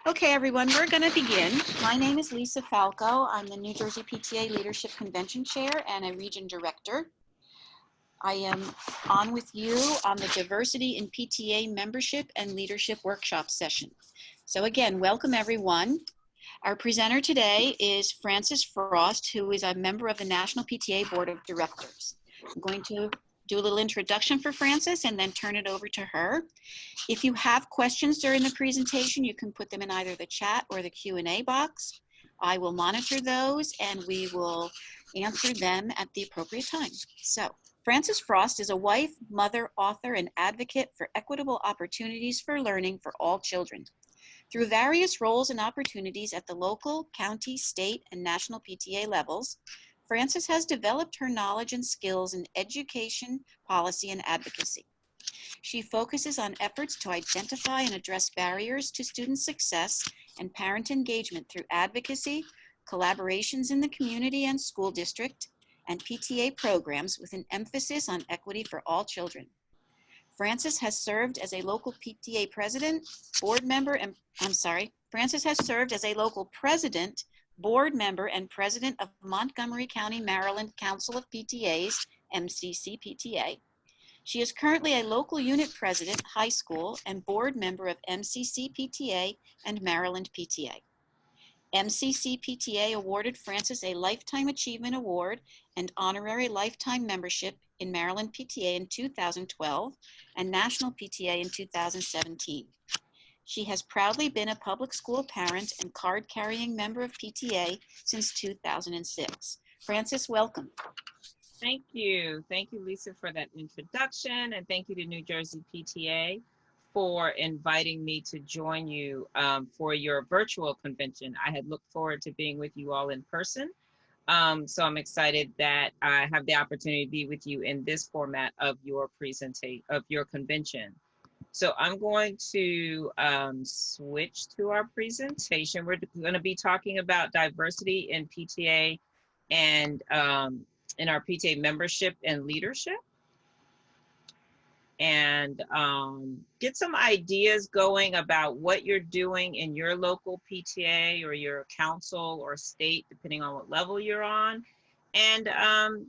Okay, everyone, we're going to begin. My name is Lisa Falco. I'm the New Jersey PTA Leadership Convention Chair and a Region Director. I am on with you on the Diversity in PTA Membership and Leadership Workshop session. So again, welcome everyone. Our presenter today is Frances Frost, who is a member of the National PTA Board of Directors. I'm going to do a little introduction for Frances and then turn it over to her. If you have questions during the presentation, you can put them in either the chat or the Q&A box. I will monitor those and we will answer them at the appropriate time. So, Frances Frost is a wife, mother, author, and advocate for equitable opportunities for learning for all children. Through various roles and opportunities at the local, county, state, and national PTA levels, Frances has developed her knowledge and skills in education, policy, and advocacy. She focuses on efforts to identify and address barriers to student success and parent engagement through advocacy, collaborations in the community and school district, and PTA programs with an emphasis on equity for all children. Frances has served as a local PTA president, board member, and Frances has served as a local president, board member, and president of Montgomery County, Maryland Council of PTAs, MCC PTA. She is currently a local unit president, high school, and board member of MCC PTA and Maryland PTA. MCC PTA awarded Frances a Lifetime Achievement Award and honorary lifetime membership in Maryland PTA in 2012 and National PTA in 2017. She has proudly been a public school parent and card-carrying member of PTA since 2006. Frances, welcome. Thank you. Thank you, Lisa, for that introduction. And thank you to New Jersey PTA for inviting me to join you for your virtual convention. I had looked forward to being with you all in person. So I'm excited that I have the opportunity to be with you in this format of your presentation, of your convention. So I'm going to switch to our presentation. We're going to be talking about diversity in PTA and in our PTA membership and leadership, and get some ideas going about what you're doing in your local PTA or your council or state, depending on what level you're on. And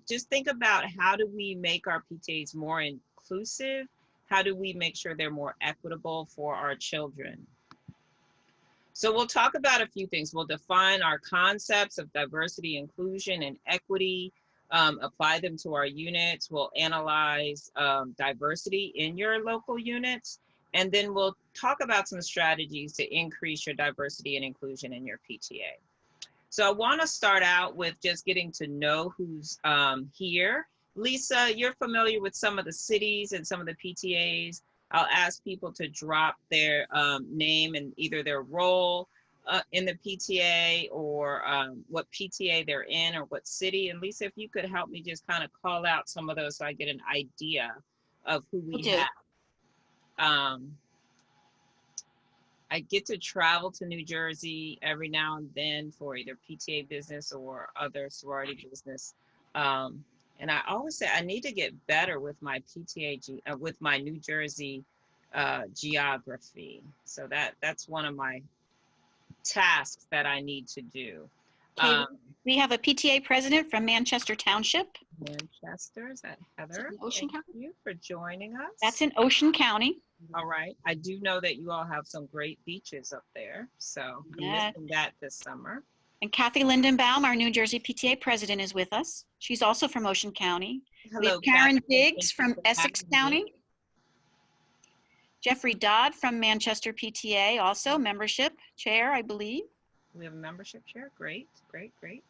just think about, how do we make our PTAs more inclusive? How do we make sure they're more equitable for our children? So we'll talk about a few things. We'll define our concepts of diversity, inclusion, and equity, apply them to our units. We'll analyze diversity in your local units, and then we'll talk about some strategies to increase your diversity and inclusion in your PTA. So I want to start out with just getting to know who's here. Lisa, you're familiar with some of the cities and some of the PTAs. I'll ask people to drop their name and either their role in the PTA or what PTA they're in or what city. And Lisa, if you could help me just kind of call out some of those so I get an idea of who we have. I get to travel to New Jersey every now and then for either PTA business or other sorority business. And I always say I need to get better with my PTA, with my New Jersey geography. So that's one of my tasks that I need to do. Okay, we have a PTA president from Manchester Township. Manchester, is that Heather? Ocean Thank you for joining us. That's in Ocean County. All right. I do know that you all have some great beaches up there. So I'm missing that this summer. And Kathy Lindenbaum, our New Jersey PTA president, is with us. She's also from Ocean County. Hello, we have Karen Diggs from Essex County. Jeffrey Dodd from Manchester PTA, also membership chair, I believe. We have a membership chair. Great, great, great.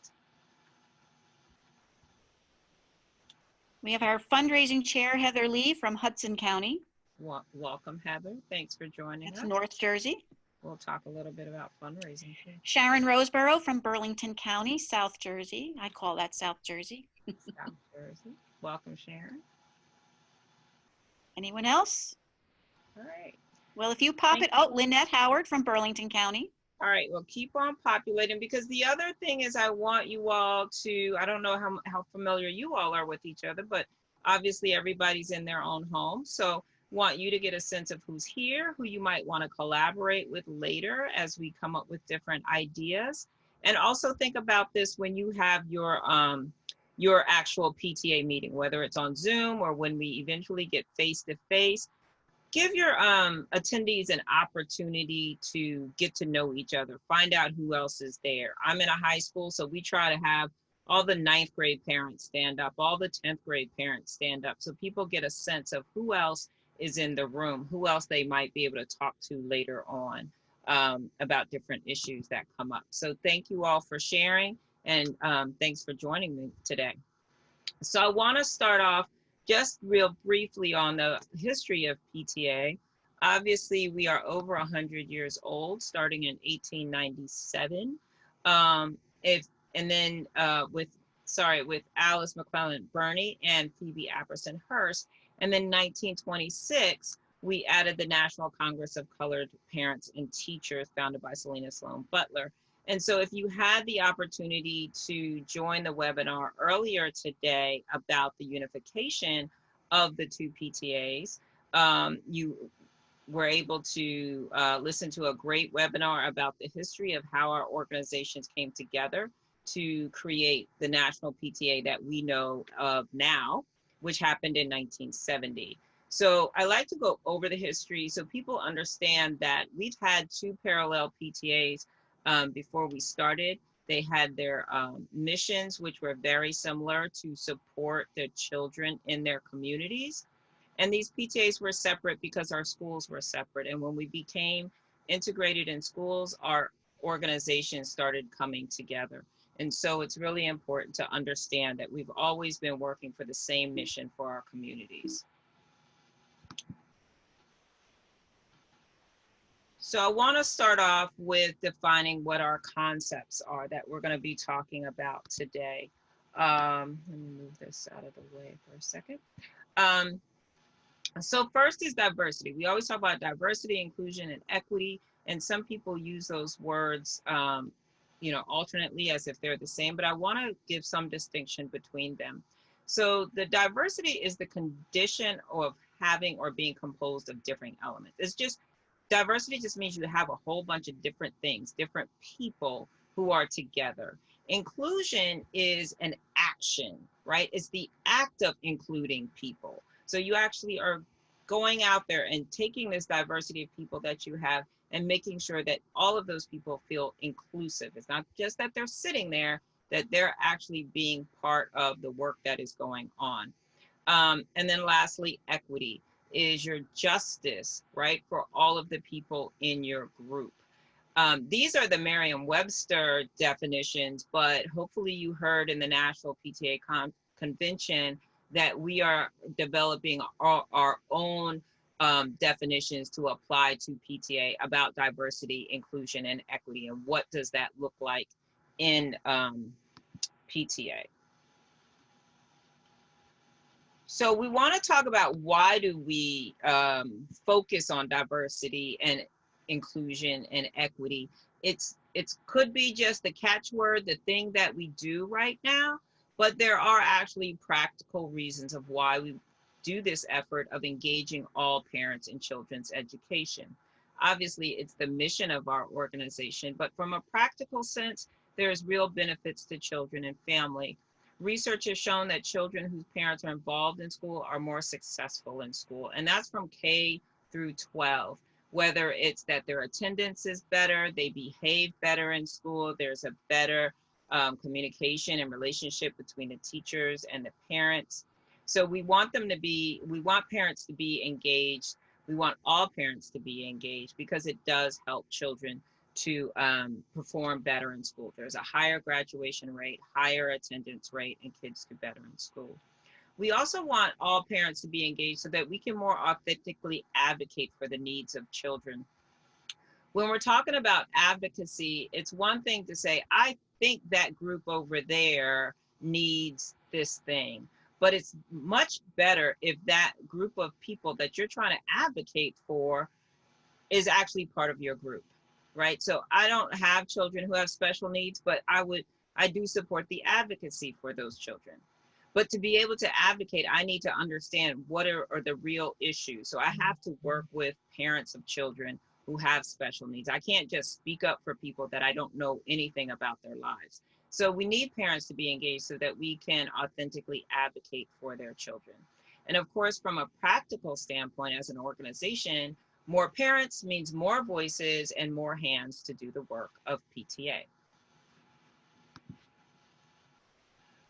We have our fundraising chair, Heather Lee from Hudson County. Welcome, Heather. Thanks for joining us. North Jersey. We'll talk a little bit about fundraising too. Sharon Roseborough from Burlington County, South Jersey. I call that South Jersey. South Jersey. Welcome, Sharon. Anyone else? All right. Well, if you pop it, Lynette Howard from Burlington County. All right, well, keep on populating, because the other thing is I want you all to, I don't know how familiar you all are with each other, but obviously everybody's in their own home. So want you to get a sense of who's here, who you might want to collaborate with later as we come up with different ideas. And also think about this when you have your actual PTA meeting, whether it's on Zoom or when we eventually get face to face. Give your attendees an opportunity to get to know each other, find out who else is there. I'm in a high school, so we try to have all the ninth grade parents stand up, all the 10th grade parents stand up, so people get a sense of who else is in the room, who else they might be able to talk to later on about different issues that come up. So thank you all for sharing, and thanks for joining me today. So I want to start off just real briefly on the history of PTA. Obviously, we are over 100 years old, starting in 1897. If and then with Alice McClellan Burney and Phoebe Apperson Hearst, and then 1926 we added the National Congress of Colored Parents and Teachers, founded by Selena Sloan Butler. And so if you had the opportunity to join the webinar earlier today about the unification of the two PTAs, you were able to listen to a great webinar about the history of how our organizations came together to create the national PTA that we know of now, which happened in 1970. So I like to go over the history so people understand that we've had two parallel PTAs before we started. They had their missions, which were very similar to support their children in their communities. And these PTAs were separate because our schools were separate. And when we became integrated in schools, our organizations started coming together. And so it's really important to understand that we've always been working for the same mission for our communities. So I want to start off with defining what our concepts are that we're going to be talking about today. Let me move this out of the way for a second. So first is diversity. We always talk about diversity, inclusion, and equity, and some people use those words, alternately as if they're the same, but I want to give some distinction between them. So the diversity is the condition of having or being composed of different elements. It's just, diversity just means you have a whole bunch of different things, different people who are together. Inclusion is an action, right? It's the act of including people. So you actually are going out there and taking this diversity of people that you have and making sure that all of those people feel inclusive. It's not just that they're sitting there, that they're actually being part of the work that is going on. And then lastly, equity is your justice, right, for all of the people in your group. These are the Merriam-Webster definitions, but hopefully you heard in the National PTA Convention that we are developing our own definitions to apply to PTA about diversity, inclusion, and equity, and what does that look like in PTA. So we want to talk about why do we focus on diversity and inclusion and equity. It could be just the catchword, the thing that we do right now, but there are actually practical reasons of why we do this effort of engaging all parents in children's education. Obviously, it's the mission of our organization, but from a practical sense, there's real benefits to children and family. Research has shown that children whose parents are involved in school are more successful in school, and that's from K through 12. Whether it's that their attendance is better, they behave better in school, there's a better communication and relationship between the teachers and the parents. So we want parents to be engaged. We want all parents to be engaged because it does help children to perform better in school. There's a higher graduation rate, higher attendance rate, and kids do better in school. We also want all parents to be engaged so that we can more authentically advocate for the needs of children. When we're talking about advocacy, it's one thing to say, I think that group over there needs this thing. But it's much better if that group of people that you're trying to advocate for is actually part of your group, right? So I don't have children who have special needs, but I do support the advocacy for those children. But to be able to advocate, I need to understand what are the real issues. So I have to work with parents of children who have special needs. I can't just speak up for people that I don't know anything about their lives. So we need parents to be engaged so that we can authentically advocate for their children. And of course, from a practical standpoint, as an organization, more parents means more voices and more hands to do the work of PTA.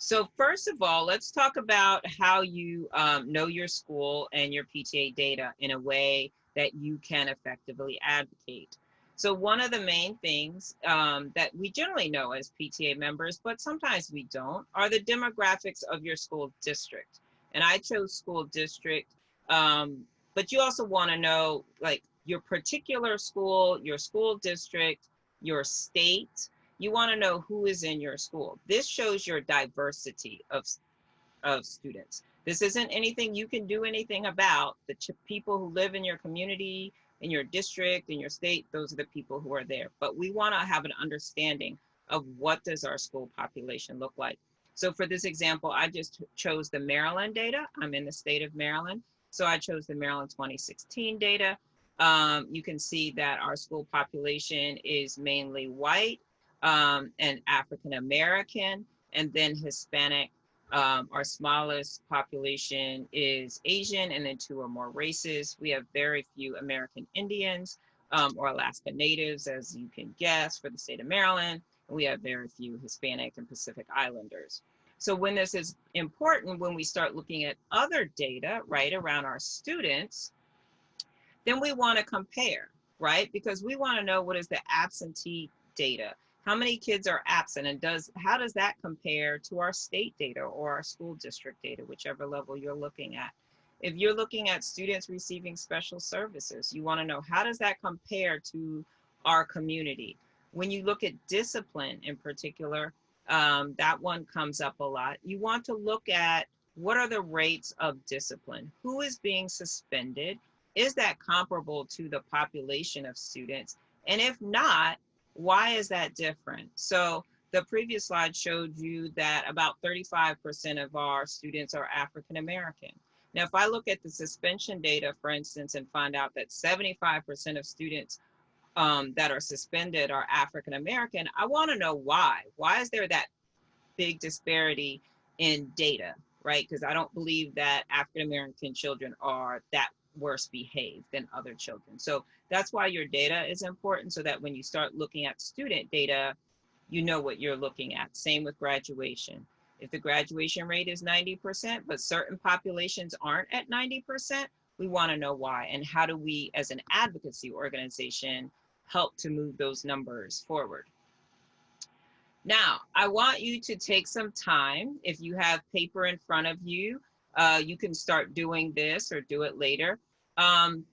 So first of all, let's talk about how you know your school and your PTA data in a way that you can effectively advocate. So one of the main things that we generally know as PTA members, but sometimes we don't, are the demographics of your school district. And I chose school district, but you also want to know like your particular school, your school district, your state. You want to know who is in your school. This shows your diversity of students. This isn't anything you can do anything about. The people who live in your community, in your district, in your state, those are the people who are there. But we want to have an understanding of what does our school population look like. So for this example, I just chose the Maryland data. I'm in the state of Maryland. So I chose the Maryland 2016 data. You can see that our school population is mainly white and African American, and then Hispanic. Our smallest population is Asian, and then 2 or more races. We have very few American Indians or Alaska Natives, as you can guess, for the state of Maryland. And we have very few Hispanic and Pacific Islanders. So when this is important, when we start looking at other data, right, around our students, then we want to compare, right? Because we want to know what is the absentee data. How many kids are absent, and how does that compare to our state data or our school district data, whichever level you're looking at? If you're looking at students receiving special services, you want to know how does that compare to our community? When you look at discipline in particular, that one comes up a lot. You want to look at what are the rates of discipline? Who is being suspended? Is that comparable to the population of students? And if not, why is that different? So the previous slide showed you that about 35% of our students are African American. Now, if I look at the suspension data, for instance, and find out that 75% of students that are suspended are African American, I want to know why. Why is there that big disparity in data, right? Because I don't believe that African American children are that worse behaved than other children. So that's why your data is important, so that when you start looking at student data, you know what you're looking at. Same with graduation. If the graduation rate is 90%, but certain populations aren't at 90%, we want to know why, and how do we, as an advocacy organization, help to move those numbers forward. Now, I want you to take some time. If you have paper in front of you, you can start doing this or do it later.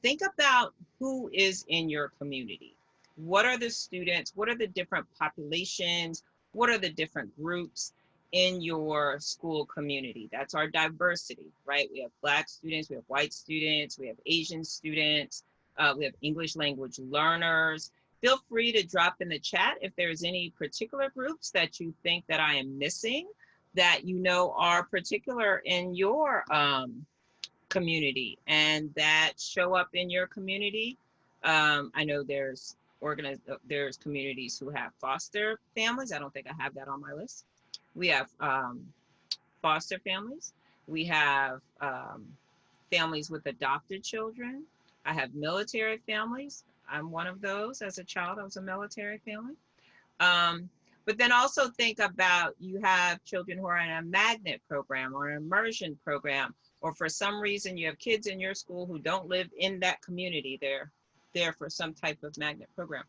Think about who is in your community. What are the students? What are the different populations? What are the different groups in your school community? That's our diversity, right? We have Black students, we have white students, we have Asian students, we have English language learners. Feel free to drop in the chat if there's any particular groups that you think that I am missing, that you know are particular in your community and that show up in your community. I know there's communities who have foster families. I don't think I have that on my list. We have foster families. We have families with adopted children. I have military families. I'm one of those. As a child, I was a military family. But then also think about, you have children who are in a magnet program or an immersion program, or for some reason you have kids in your school who don't live in that community. They're there for some type of magnet program.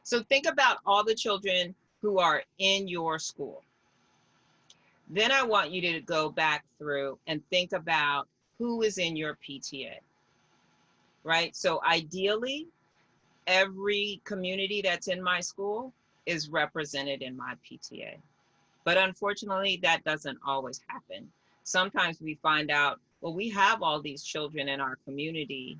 So think about all the children who are in your school. Then I want you to go back through and think about who is in your PTA, right? So ideally, every community that's in my school is represented in my PTA. But unfortunately, that doesn't always happen. Sometimes we find out, well, we have all these children in our community,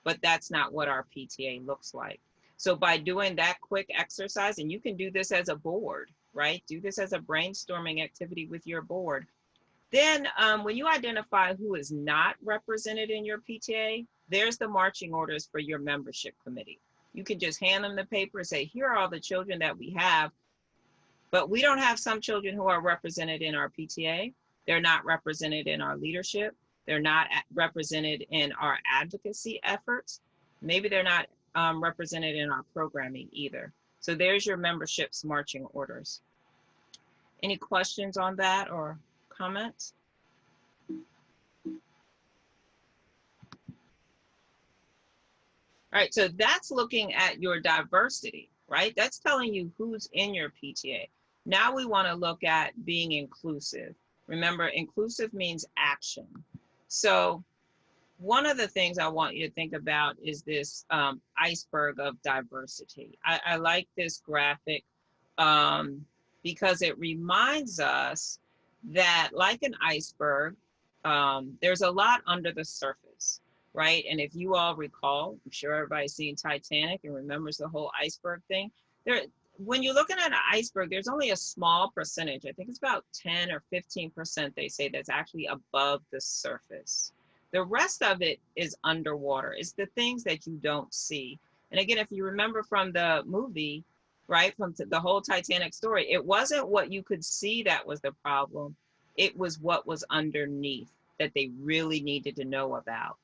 but that's not what our PTA looks like. So by doing that quick exercise, and you can do this as a board, right? Do this as a brainstorming activity with your board. Then when you identify who is not represented in your PTA, there's the marching orders for your membership committee. You can just hand them the paper and say, here are all the children that we have, but we don't have some children who are represented in our PTA. They're not represented in our leadership. They're not represented in our advocacy efforts. Maybe they're not represented in our programming either. So there's your membership's marching orders. Any questions on that or comments? All right, so that's looking at your diversity, right? That's telling you who's in your PTA. Now we want to look at being inclusive. Remember, inclusive means action. So one of the things I want you to think about is this iceberg of diversity. I like this graphic because it reminds us that, like an iceberg, there's a lot under the surface, right? And if you all recall, I'm sure everybody's seen Titanic and remembers the whole iceberg thing. When you're looking at an iceberg, there's only a small percentage. I think it's about 10 or 15% they say that's actually above the surface. The rest of it is underwater. It's the things that you don't see. And again, if you remember from the movie, right, from the whole Titanic story, it wasn't what you could see that was the problem. It was what was underneath that they really needed to know about.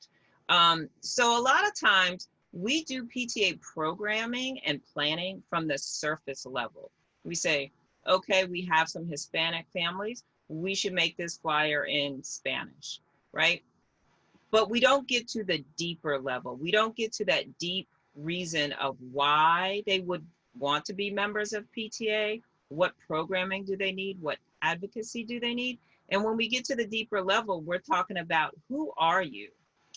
So a lot of times we do PTA programming and planning from the surface level. We say, okay, we have some Hispanic families. We should make this flyer in Spanish, right? But we don't get to the deeper level. We don't get to that deep reason of why they would want to be members of PTA. What programming do they need? What advocacy do they need? And when we get to the deeper level, we're talking about, who are you?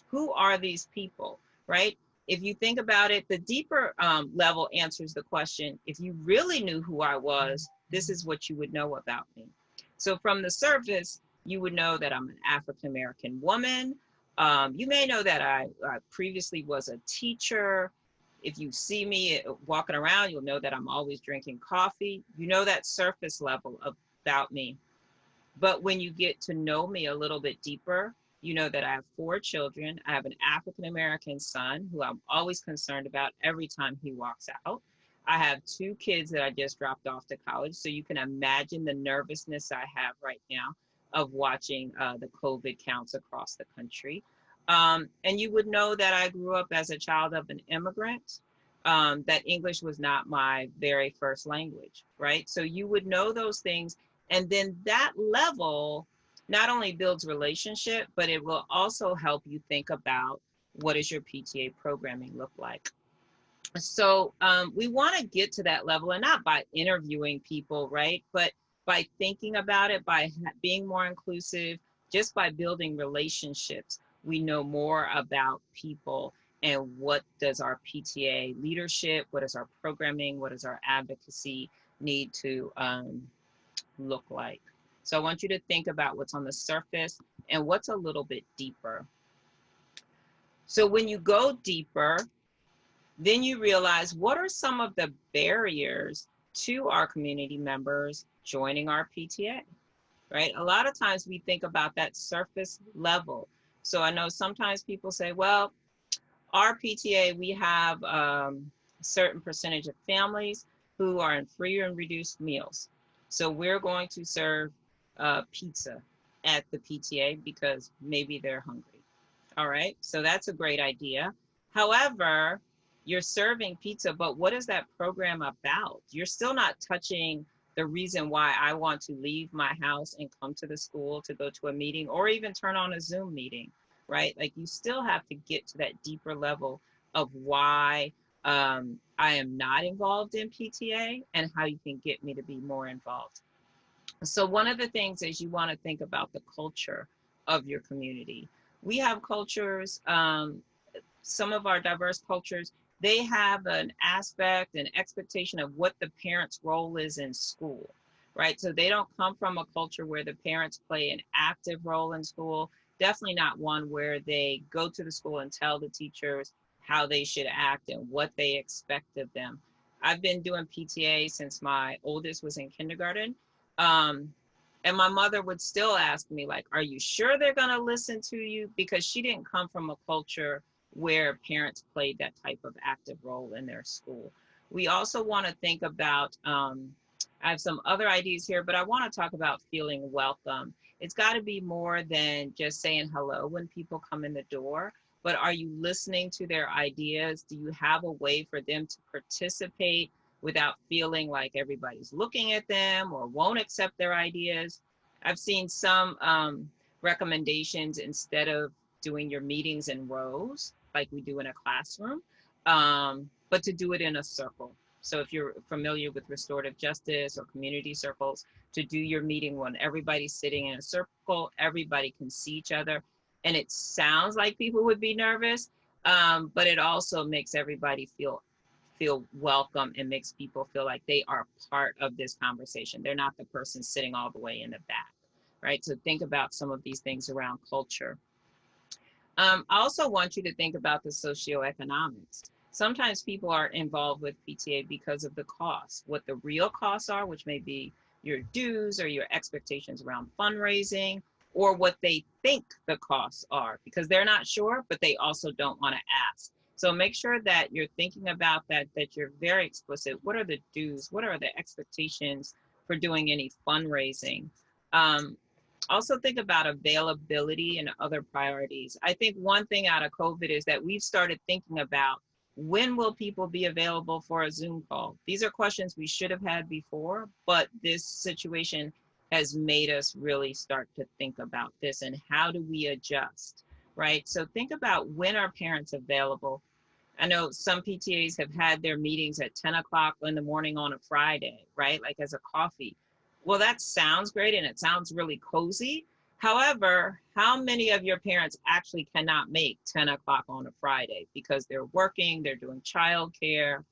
Who are these people, right? If you think about it, the deeper level answers the question, if you really knew who I was, this is what you would know about me. So from the surface, you would know that I'm an African-American woman. You may know that I previously was a teacher. If you see me walking around, you'll know that I'm always drinking coffee. You know that surface level about me. But when you get to know me a little bit deeper, you know that I have 4 children. I have an African-American son who I'm always concerned about every time he walks out. I have 2 kids that I just dropped off to college. So you can imagine the nervousness I have right now of watching the COVID counts across the country. And you would know that I grew up as a child of an immigrant, that English was not my very first language, right? So you would know those things. And then that level not only builds relationship, but it will also help you think about, what does your PTA programming look like? So we want to get to that level, and not by interviewing people, right? But by thinking about it, by being more inclusive, just by building relationships, we know more about people and what does our PTA leadership, what is our programming, what does our advocacy need to look like. So I want you to think about what's on the surface and what's a little bit deeper. So when you go deeper, then you realize, what are some of the barriers to our community members joining our PTA, right? A lot of times we think about that surface level. So I know sometimes people say, well, our PTA, we have a certain percentage of families who are in free and reduced meals. So we're going to serve pizza at the PTA because maybe they're hungry. All right, so that's a great idea. However, you're serving pizza, but what is that program about? You're still not touching the reason why I want to leave my house and come to the school to go to a meeting, or even turn on a Zoom meeting, right? Like, you still have to get to that deeper level of why I am not involved in PTA and how you can get me to be more involved. So one of the things is, you want to think about the culture of your community. We have cultures, some of our diverse cultures, they have an aspect, an expectation of what the parent's role is in school, right? So they don't come from a culture where the parents play an active role in school, definitely not one where they go to the school and tell the teachers how they should act and what they expect of them. I've been doing PTA since my oldest was in kindergarten. And my mother would still ask me, like, are you sure they're going to listen to you? Because she didn't come from a culture where parents played that type of active role in their school. We also want to think about, I have some other ideas here, but I want to talk about feeling welcome. It's got to be more than just saying hello when people come in the door, but are you listening to their ideas? Do you have a way for them to participate without feeling like everybody's looking at them or won't accept their ideas? I've seen some recommendations, instead of doing your meetings in rows like we do in a classroom, but to do it in a circle. So if you're familiar with restorative justice or community circles, to do your meeting when everybody's sitting in a circle, everybody can see each other. And it sounds like people would be nervous, but it also makes everybody feel welcome and makes people feel like they are part of this conversation. They're not the person sitting all the way in the back, right? So think about some of these things around culture. I also want you to think about the socioeconomics. Sometimes people are involved with PTA because of the costs, what the real costs are, which may be your dues or your expectations around fundraising, or what they think the costs are, because they're not sure, but they also don't want to ask. So make sure that you're thinking about that, that you're very explicit. What are the dues? What are the expectations for doing any fundraising? Um, Also think about availability and other priorities. I think one thing out of COVID is that we've started thinking about, when will people be available for a Zoom call? These are questions we should have had before, but this situation has made us really start to think about this and how do we adjust, right? So think about, when are parents available? I know some PTAs have had their meetings at 10 o'clock in the morning on a Friday, right? Like as a coffee. Well, that sounds great and it sounds really cozy. However, how many of your parents actually cannot make 10 o'clock on a Friday because they're working, they're doing childcare,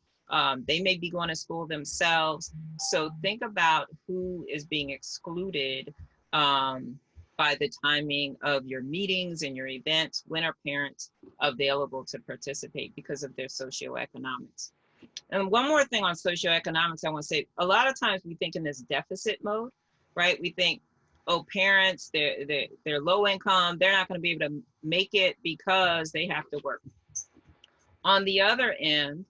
they may be going to school themselves. So think about who is being excluded by the timing of your meetings and your events. When are parents available to participate because of their socioeconomics? And one more thing on socioeconomics, I want to say, a lot of times we think in this deficit mode, right? We think, oh, parents, they're low income, they're not going to be able to make it because they have to work. On the other end,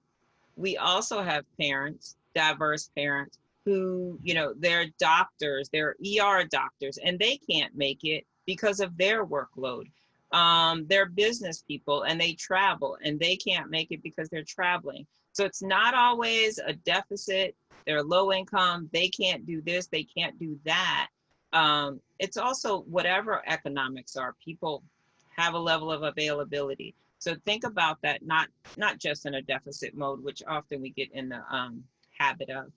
we also have parents, diverse parents, who, they're doctors, they're ER doctors, and they can't make it because of their workload. They're business people and they travel and they can't make it because they're traveling. So it's not always a deficit. They're low income, they can't do this, they can't do that. It's also whatever economics are, people have a level of availability. So think about that, not just in a deficit mode, which often we get in the habit of.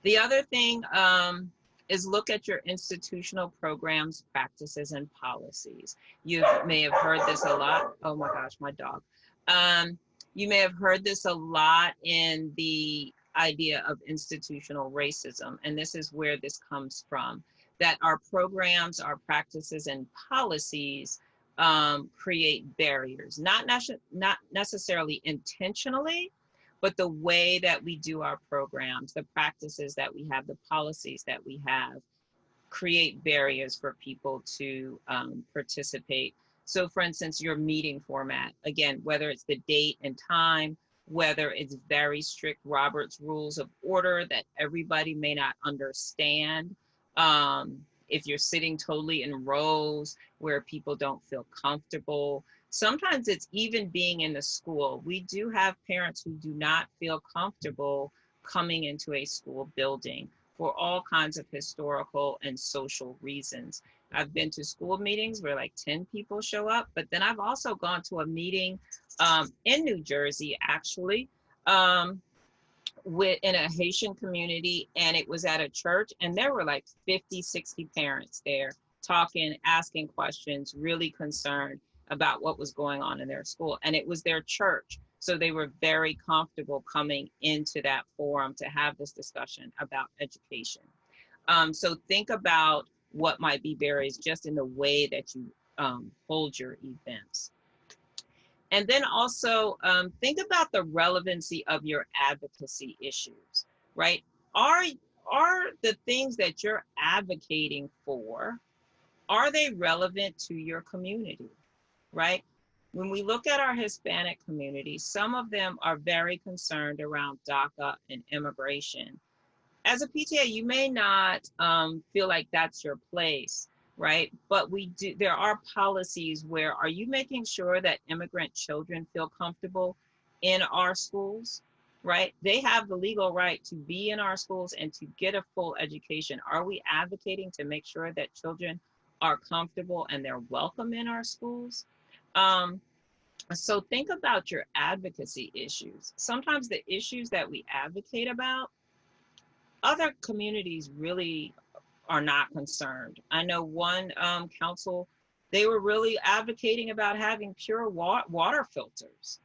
The other thing is look at your institutional programs, practices, and policies. You may have heard this a lot. Oh my gosh, my dog. You may have heard this a lot in the idea of institutional racism, and this is where this comes from, that our programs, our practices, and policies create barriers, not necessarily intentionally, but the way that we do our programs, the practices that we have, the policies that we have, create barriers for people to participate. So for instance, your meeting format, again, whether it's the date and time, whether it's very strict Robert's rules of order that everybody may not understand, if you're sitting totally in rows where people don't feel comfortable. Sometimes it's even being in the school. We do have parents who do not feel comfortable coming into a school building for all kinds of historical and social reasons. I've been to school meetings where like 10 people show up, but then I've also gone to a meeting in New Jersey, actually, in a Haitian community, and it was at a church, and there were like 50, 60 parents there talking, asking questions, really concerned about what was going on in their school. And it was their church. So they were very comfortable coming into that forum to have this discussion about education. So think about what might be barriers just in the way that you hold your events. And then also think about the relevancy of your advocacy issues, right? are the things that you're advocating for, are they relevant to your community, right? When we look at our Hispanic community, some of them are very concerned around DACA and immigration. As a PTA, you may not feel like that's your place, right? But we do. There are policies where are you making sure that immigrant children feel comfortable in our schools, right? They have the legal right to be in our schools and to get a full education. Are we advocating to make sure that children are comfortable and they're welcome in our schools? Um, so think about your advocacy issues. Sometimes the issues that we advocate about, other communities really are not concerned. I know one council, they were really advocating about having pure water filters.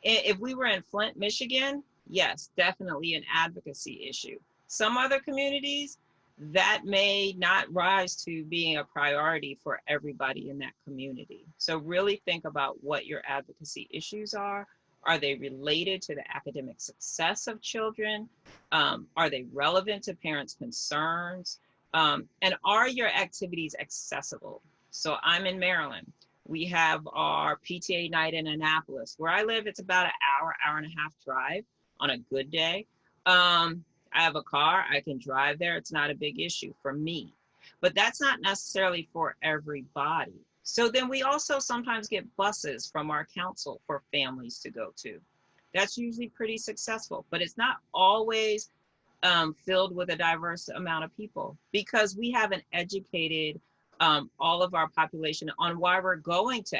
If we were in Flint, Michigan, yes, definitely an advocacy issue. Some other communities, that may not rise to being a priority for everybody in that community. So really think about what your advocacy issues are. Are they related to the academic success of children? Are they relevant to parents' concerns? And are your activities accessible? So I'm in Maryland. We have our PTA night in Annapolis. Where I live, it's about an hour and a half drive on a good day. I have a car, I can drive there. It's not a big issue for me, but that's not necessarily for everybody. So then we also sometimes get buses from our council for families to go to. That's usually pretty successful, but it's not always filled with a diverse amount of people because we haven't educated all of our population on why we're going to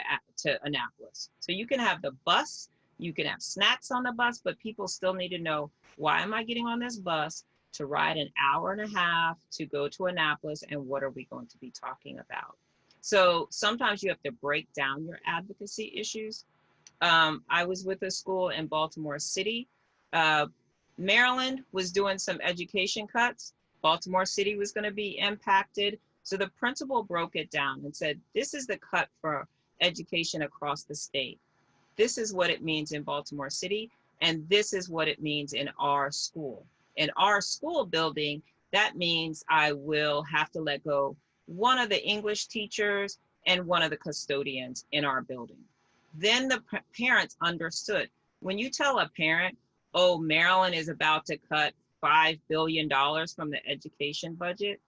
Annapolis. So you can have the bus, you can have snacks on the bus, but people still need to know, why am I getting on this bus to ride an hour and a half to go to Annapolis, and what are we going to be talking about? So sometimes you have to break down your advocacy issues. I was with a school in Baltimore City. Uh, Maryland was doing some education cuts. Baltimore City was going to be impacted. So the principal broke it down and said, this is the cut for education across the state. This is what it means in Baltimore City, and this is what it means in our school. In our school building, that means I will have to let go one of the English teachers and one of the custodians in our building. Then the parents understood. When you tell a parent, oh, Maryland is about to cut $5 billion from the education budget,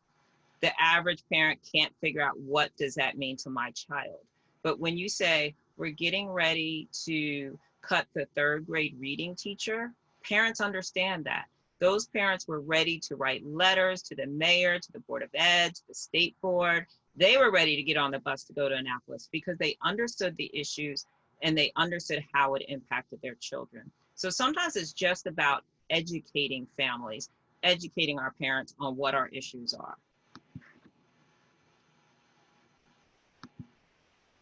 the average parent can't figure out what does that mean to my child. But when you say, we're getting ready to cut the third grade reading teacher, parents understand that. Those parents were ready to write letters to the mayor, to the Board of Ed, to the state board. They were ready to get on the bus to go to Annapolis because they understood the issues and they understood how it impacted their children. So sometimes it's just about educating families, educating our parents on what our issues are.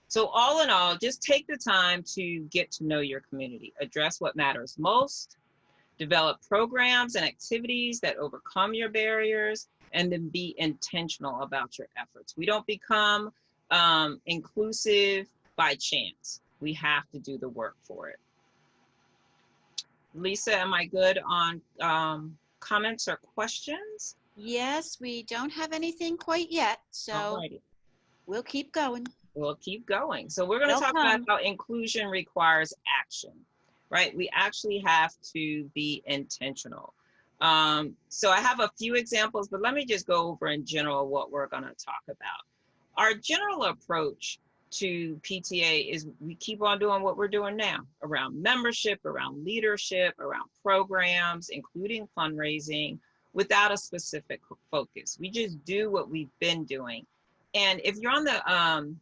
So all in all, just take the time to get to know your community, address what matters most, develop programs and activities that overcome your barriers, and then be intentional about your efforts. We don't become inclusive by chance. We have to do the work for it. Lisa, am I good on comments or questions? Yes, we don't have anything quite yet, so Alrighty. we'll keep going. We'll keep going. So we're going to talk about how inclusion requires action, right? We actually have to be intentional. So I have a few examples, but let me just go over in general what we're going to talk about. Our general approach to PTA is we keep on doing what we're doing now around membership, around leadership, around programs, including fundraising, without a specific focus. We just do what we've been doing. And if you're on the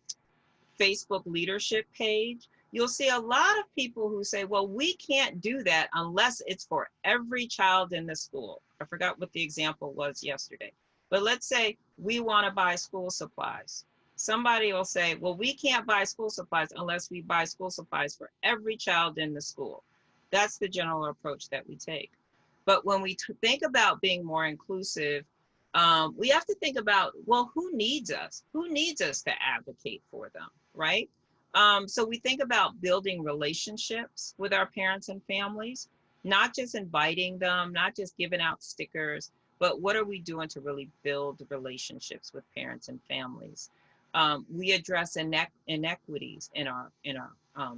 Facebook leadership page, you'll see a lot of people who say, well, we can't do that unless it's for every child in the school. I forgot what the example was yesterday. But let's say we want to buy school supplies. Somebody will say, well, we can't buy school supplies unless we buy school supplies for every child in the school. That's the general approach that we take. But when we think about being more inclusive, we have to think about, well, who needs us? Who needs us to advocate for them, right? So we think about building relationships with our parents and families, not just inviting them, not just giving out stickers, but what are we doing to really build relationships with parents and families? We address inequities in our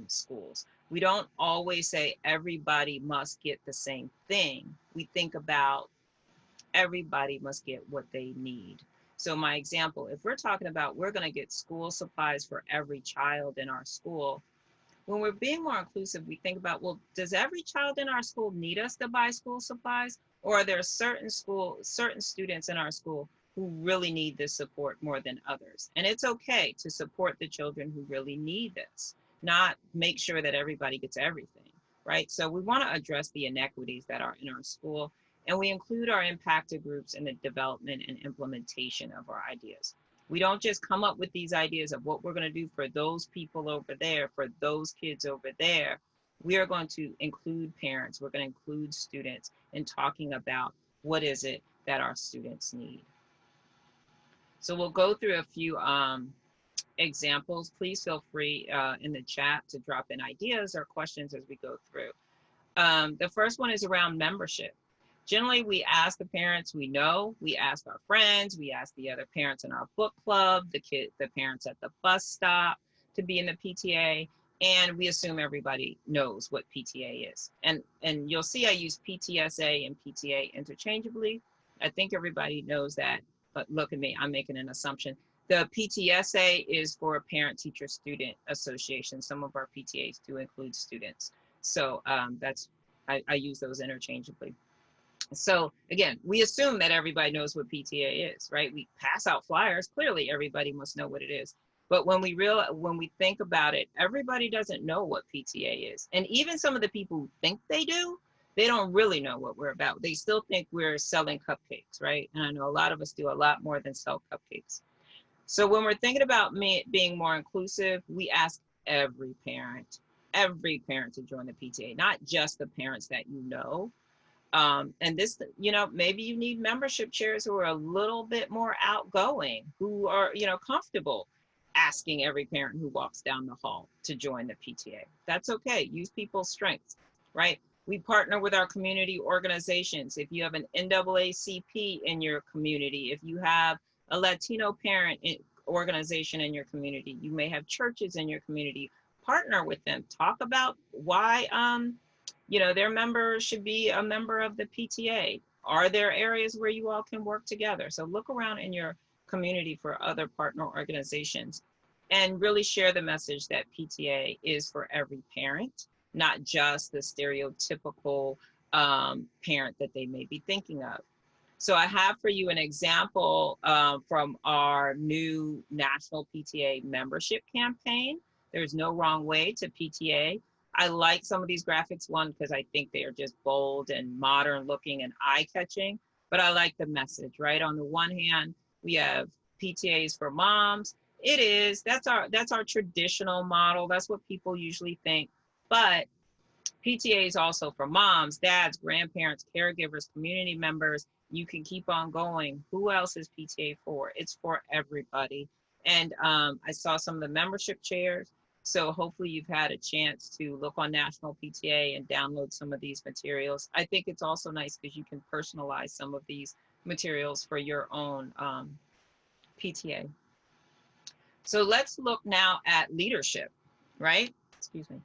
schools. We don't always say everybody must get the same thing. We think about everybody must get what they need. So my example, if we're talking about we're going to get school supplies for every child in our school, when we're being more inclusive, we think about, well, does every child in our school need us to buy school supplies? Or are there certain students in our school who really need this support more than others? And it's okay to support the children who really need this, not make sure that everybody gets everything, right? So we want to address the inequities that are in our school, and we include our impacted groups in the development and implementation of our ideas. We don't just come up with these ideas of what we're going to do for those people over there, for those kids over there. We are going to include parents, we're going to include students in talking about what is it that our students need. So we'll go through a few examples. Please feel free in the chat to drop in ideas or questions as we go through. The first one is around membership. Generally, we ask the parents we know, we ask our friends, we ask the other parents in our book club, the parents at the bus stop to be in the PTA, and we assume everybody knows what PTA is. And you'll see I use PTSA and PTA interchangeably. I think everybody knows that, but look at me, I'm making an assumption. The PTSA is for Parent Teacher Student Association. Some of our PTAs do include students. So I use those interchangeably. So again, we assume that everybody knows what PTA is, right? We pass out flyers. Clearly, everybody must know what it is. But when we think about it, everybody doesn't know what PTA is. And even some of the people who think they do, they don't really know what we're about. They still think we're selling cupcakes, right? And I know a lot of us do a lot more than sell cupcakes. So when we're thinking about being more inclusive, we ask every parent to join the PTA, not just the parents that you know. And this, maybe you need membership chairs who are a little bit more outgoing, who are, comfortable asking every parent who walks down the hall to join the PTA. That's okay. Use people's strengths, right? We partner with our community organizations. If you have an NAACP in your community, if you have a Latino parent organization in your community, you may have churches in your community, partner with them. Talk about why, their members should be a member of the PTA. Are there areas where you all can work together? So look around in your community for other partner organizations and really share the message that PTA is for every parent, not just the stereotypical parent that they may be thinking of. So I have for you an example from our new national PTA membership campaign. There's no wrong way to PTA. I like some of these graphics, one, because I think they are just bold and modern looking and eye-catching, but I like the message, right? On the one hand, we have PTAs for moms. That's our traditional model. That's what people usually think. But PTA is also for moms, dads, grandparents, caregivers, community members. You can keep on going. Who else is PTA for? It's for everybody. And I saw some of the membership chairs. So hopefully you've had a chance to look on National PTA and download some of these materials. I think it's also nice because you can personalize some of these materials for your own PTA. So let's look now at leadership, right? Excuse me.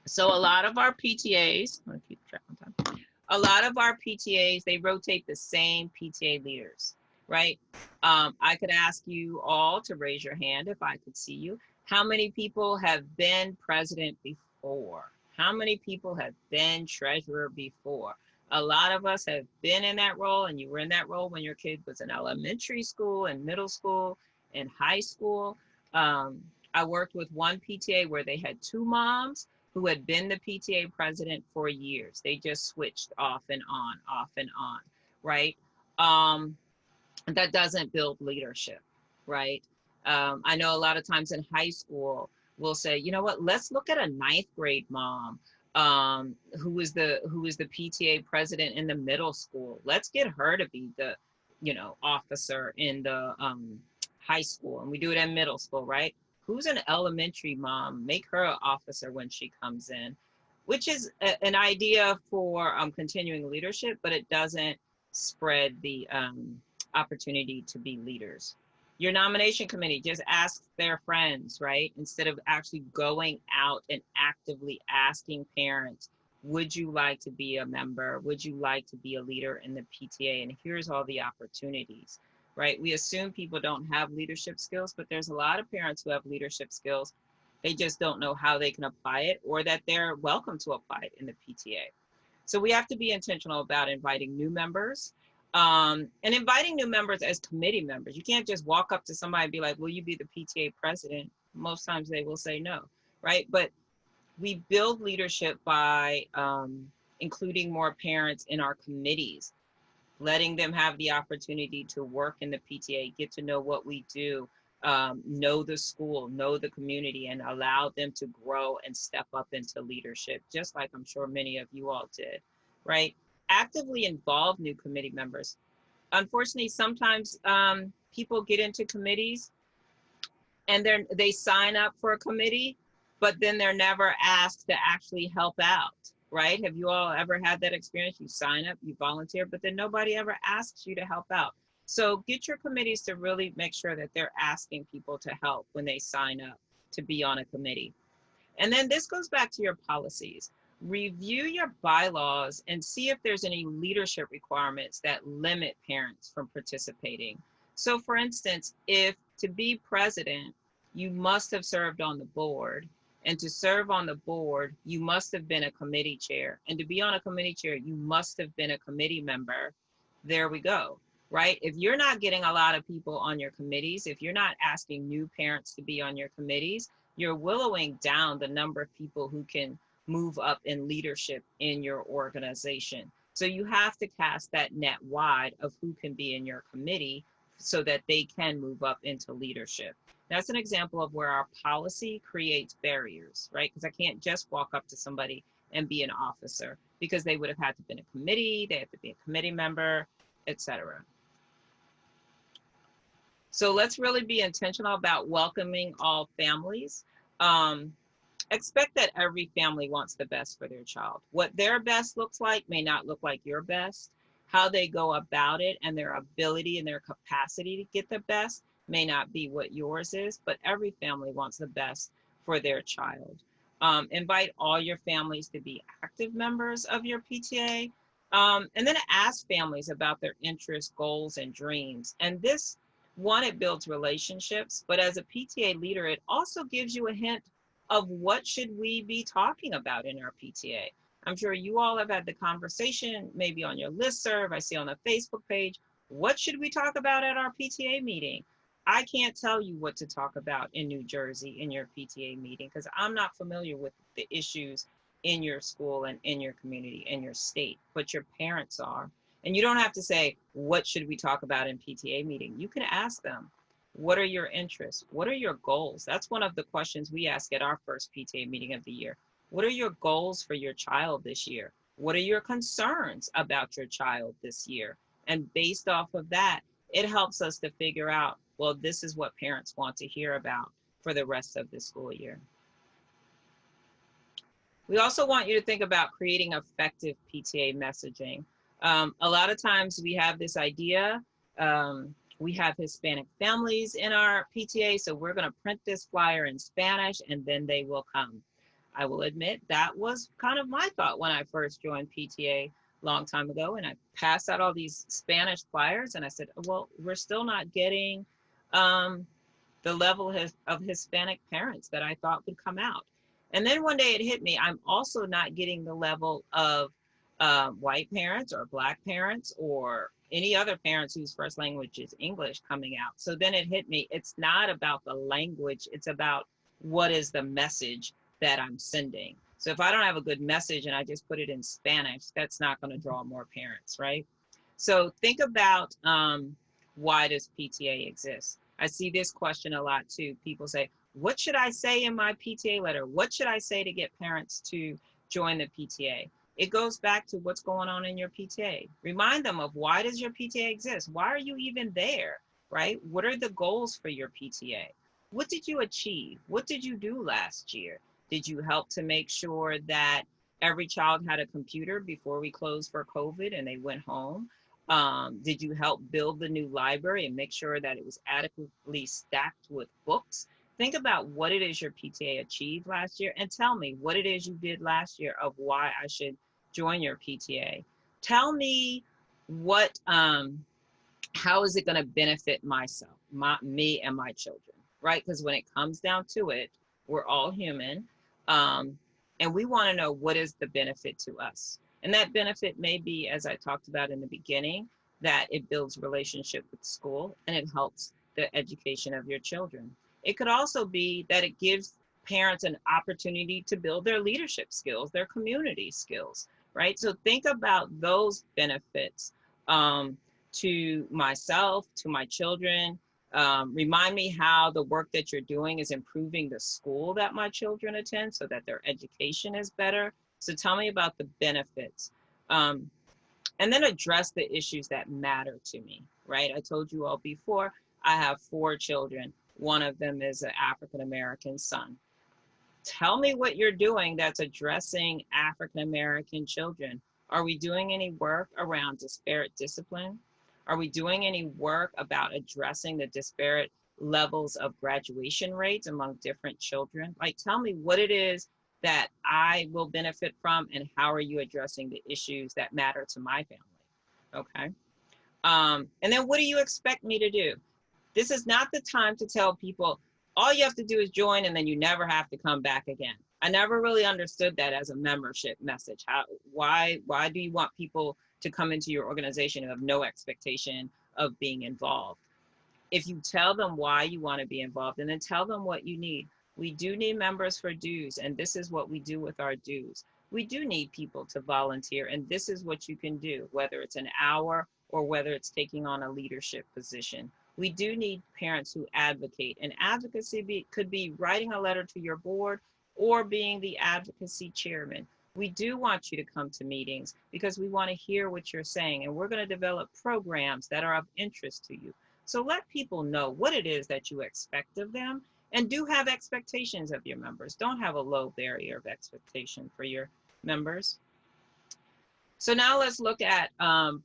So a lot of our PTAs, I'm gonna keep track on time. A lot of our PTAs, they rotate the same PTA leaders, right? I could ask you all to raise your hand if I could see you. How many people have been president before? How many people have been treasurer before? A lot of us have been in that role, and you were in that role when your kid was in elementary school and middle school and high school. I worked with one PTA where they had two moms who had been the PTA president for years. They just switched off and on, right? That doesn't build leadership, right? I know a lot of times in high school, we'll say, you know what, let's look at a ninth grade mom who is the PTA president in the middle school. Let's get her to be the, officer in the high school. And we do it in middle school, right? Who's an elementary mom? Make her an officer when she comes in. which is an idea for continuing leadership, but it doesn't spread the opportunity to be leaders. Your nomination committee just asks their friends, right? Instead of actually going out and actively asking parents, would you like to be a member? Would you like to be a leader in the PTA? And here's all the opportunities, right? We assume people don't have leadership skills, but there's a lot of parents who have leadership skills. They just don't know how they can apply it, or that they're welcome to apply it in the PTA. So we have to be intentional about inviting new members, and inviting new members as committee members. You can't just walk up to somebody and be like, will you be the PTA president? Most times they will say no, right? But we build leadership by including more parents in our committees, letting them have the opportunity to work in the PTA, get to know what we do, know the school, know the community, and allow them to grow and step up into leadership, just like I'm sure many of you all did, right? Actively involve new committee members. Unfortunately, sometimes people get into committees and they sign up for a committee, but then they're never asked to actually help out, right? Have you all ever had that experience? You sign up, you volunteer, but then nobody ever asks you to help out. So get your committees to really make sure that they're asking people to help when they sign up to be on a committee. And then this goes back to your policies. Review your bylaws and see if there's any leadership requirements that limit parents from participating. So for instance, if to be president, you must have served on the board, and to serve on the board, you must have been a committee chair. And to be on a committee chair, you must have been a committee member. There we go, right? If you're not getting a lot of people on your committees, if you're not asking new parents to be on your committees, you're willowing down the number of people who can move up in leadership in your organization. So you have to cast that net wide of who can be in your committee so that they can move up into leadership. That's an example of where our policy creates barriers, right? Because I can't just walk up to somebody and be an officer, because they would have had to be in a committee, they have to be a committee member, etc. So let's really be intentional about welcoming all families. Expect that every family wants the best for their child. What their best looks like may not look like your best. How they go about it and their ability and their capacity to get the best may not be what yours is, but every family wants the best for their child. Invite all your families to be active members of your PTA, and then ask families about their interests, goals, and dreams. And this, one, it builds relationships, but as a PTA leader, it also gives you a hint of what should we be talking about in our PTA. I'm sure you all have had the conversation, maybe on your listserv, I see on the Facebook page, what should we talk about at our PTA meeting? I can't tell you what to talk about in New Jersey in your PTA meeting, because I'm not familiar with the issues in your school and in your community and your state, but your parents are. And you don't have to say, what should we talk about in PTA meeting? You can ask them, what are your interests? What are your goals? That's one of the questions we ask at our first PTA meeting of the year. What are your goals for your child this year? What are your concerns about your child this year? And based off of that, it helps us to figure out, well, this is what parents want to hear about for the rest of the school year. We also want you to think about creating effective PTA messaging. A lot of times we have this idea, we have Hispanic families in our PTA, so we're going to print this flyer in Spanish and then they will come. I will admit that was kind of my thought when I first joined PTA a long time ago, and I passed out all these Spanish flyers and I said, well, we're still not getting the level of Hispanic parents that I thought would come out. And then one day it hit me, I'm also not getting the level of white parents or Black parents or any other parents whose first language is English coming out. So then it hit me, it's not about the language, it's about what is the message that I'm sending. So if I don't have a good message and I just put it in Spanish, that's not going to draw more parents, right? So think about why does PTA exist? I see this question a lot too. People say, what should I say in my PTA letter? What should I say to get parents to join the PTA? It goes back to what's going on in your PTA. Remind them of, why does your PTA exist? Why are you even there, right? What are the goals for your PTA? What did you achieve? What did you do last year? Did you help to make sure that every child had a computer before we closed for COVID and they went home? Did you help build the new library and make sure that it was adequately stacked with books? Think about what it is your PTA achieved last year and tell me what it is you did last year of why I should join your PTA. Tell me what how is it going to benefit myself, me and my children, right? Because when it comes down to it, we're all human, um, and we want to know what is the benefit to us. And that benefit may be, as I talked about in the beginning, that it builds relationship with school and it helps the education of your children. It could also be that it gives parents an opportunity to build their leadership skills, their community skills, right? So think about those benefits. To myself, to my children. Remind me how the work that you're doing is improving the school that my children attend so that their education is better. So tell me about the benefits. And then address the issues that matter to me, right? I told you all before, I have 4 children. One of them is an African American son. Tell me what you're doing that's addressing African American children. Are we doing any work around disparate discipline? Are we doing any work about addressing the disparate levels of graduation rates among different children? Like, tell me what it is that I will benefit from and how are you addressing the issues that matter to my family? Okay. And then what do you expect me to do? This is not the time to tell people all you have to do is join and then you never have to come back again. I never really understood that as a membership message. Why do you want people to come into your organization who have no expectation of being involved? If you tell them why you want to be involved and then tell them what you need. We do need members for dues, and this is what we do with our dues. We do need people to volunteer, and this is what you can do, whether it's an hour or whether it's taking on a leadership position. We do need parents who advocate, and advocacy could be writing a letter to your board or being the advocacy chairman. We do want you to come to meetings because we want to hear what you're saying, and we're going to develop programs that are of interest to you. So let people know what it is that you expect of them and do have expectations of your members. Don't have a low barrier of expectation for your members. So now let's look at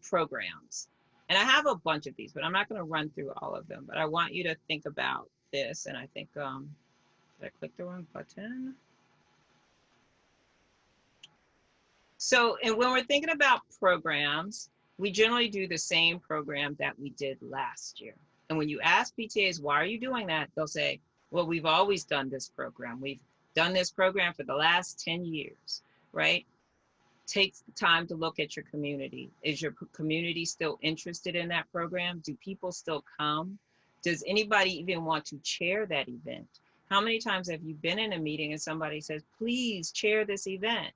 programs. And I have a bunch of these, but I'm not going to run through all of them. But I want you to think about this. And I think, did I click the wrong button? So, and when we're thinking about programs, we generally do the same program that we did last year. And when you ask PTAs, why are you doing that? They'll say, well, we've always done this program. We've done this program for the last 10 years, right? Take the time to look at your community. Is your community still interested in that program? Do people still come? Does anybody even want to chair that event? How many times have you been in a meeting and somebody says, please chair this event?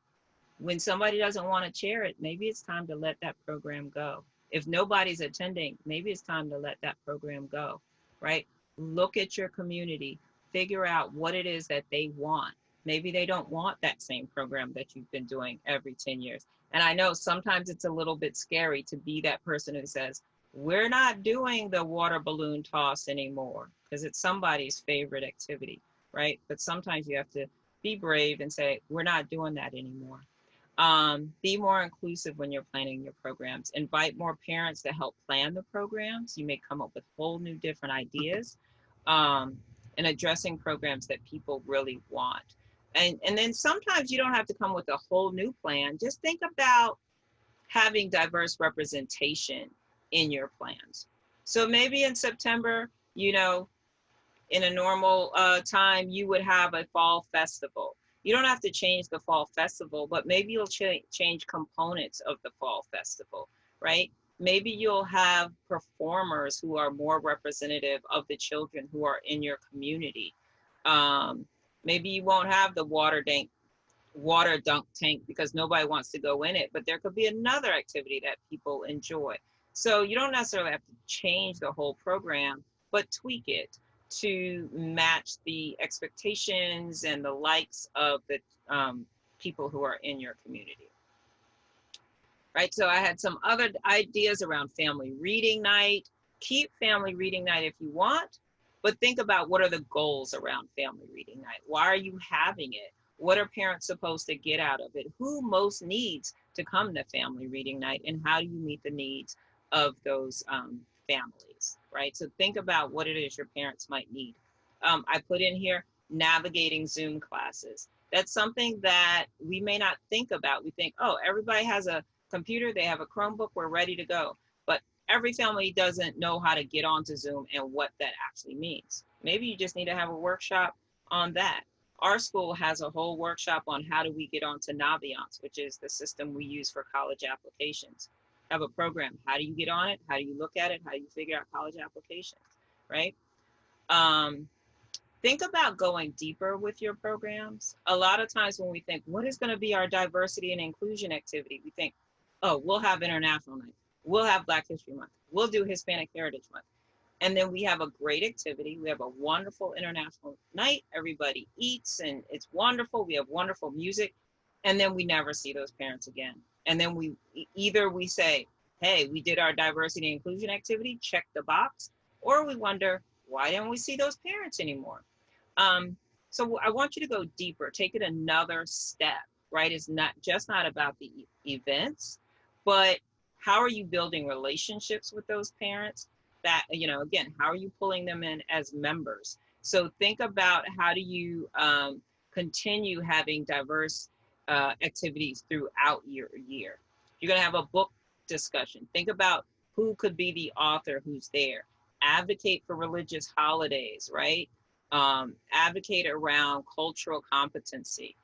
When somebody doesn't want to chair it, maybe it's time to let that program go. If nobody's attending, maybe it's time to let that program go, right? Look at your community, figure out what it is that they want. Maybe they don't want that same program that you've been doing every 10 years. And I know sometimes it's a little bit scary to be that person who says, we're not doing the water balloon toss anymore because it's somebody's favorite activity, right? But sometimes you have to be brave and say, we're not doing that anymore. Be more inclusive when you're planning your programs. Invite more parents to help plan the programs. You may come up with whole new different ideas and addressing programs that people really want. And then sometimes you don't have to come with a whole new plan. Just think about having diverse representation in your plans. So maybe in September, you know, in a normal time, you would have a fall festival. You don't have to change the fall festival, but maybe you'll change components of the fall festival, right? Maybe you'll have performers who are more representative of the children who are in your community. Maybe you won't have the water dunk tank because nobody wants to go in it, but there could be another activity that people enjoy. So you don't necessarily have to change the whole program, but tweak it to match the expectations and the likes of the people who are in your community. Right, so I had some other ideas around family reading night. Keep family reading night if you want, but think about what are the goals around family reading night? Why are you having it? What are parents supposed to get out of it? Who most needs to come to family reading night, and how do you meet the needs of those families, right? So think about what it is your parents might need. I put in here navigating Zoom classes. That's something that we may not think about. We think, oh, everybody has a computer, they have a Chromebook, we're ready to go. But every family doesn't know how to get onto Zoom and what that actually means. Maybe you just need to have a workshop on that. Our school has a whole workshop on how do we get onto Naviance, which is the system we use for college applications. Have a program. How do you get on it? How do you look at it? How do you figure out college applications, right? Um, think about going deeper with your programs. A lot of times when we think, what is going to be our diversity and inclusion activity? We think, oh, we'll have International Night. We'll have Black History Month. We'll do Hispanic Heritage Month. And then we have a great activity. We have a wonderful international night. Everybody eats and it's wonderful. We have wonderful music. And then we never see those parents again. And then either we say, hey, we did our diversity and inclusion activity, check the box, or we wonder, why don't we see those parents anymore? So I want you to go deeper, take it another step, right? It's not about the events, but how are you building relationships with those parents? That, again, how are you pulling them in as members? So think about how do you continue having diverse activities throughout your year. You're going to have a book discussion. Think about who could be the author who's there. Advocate for religious holidays, right? Advocate around cultural competency.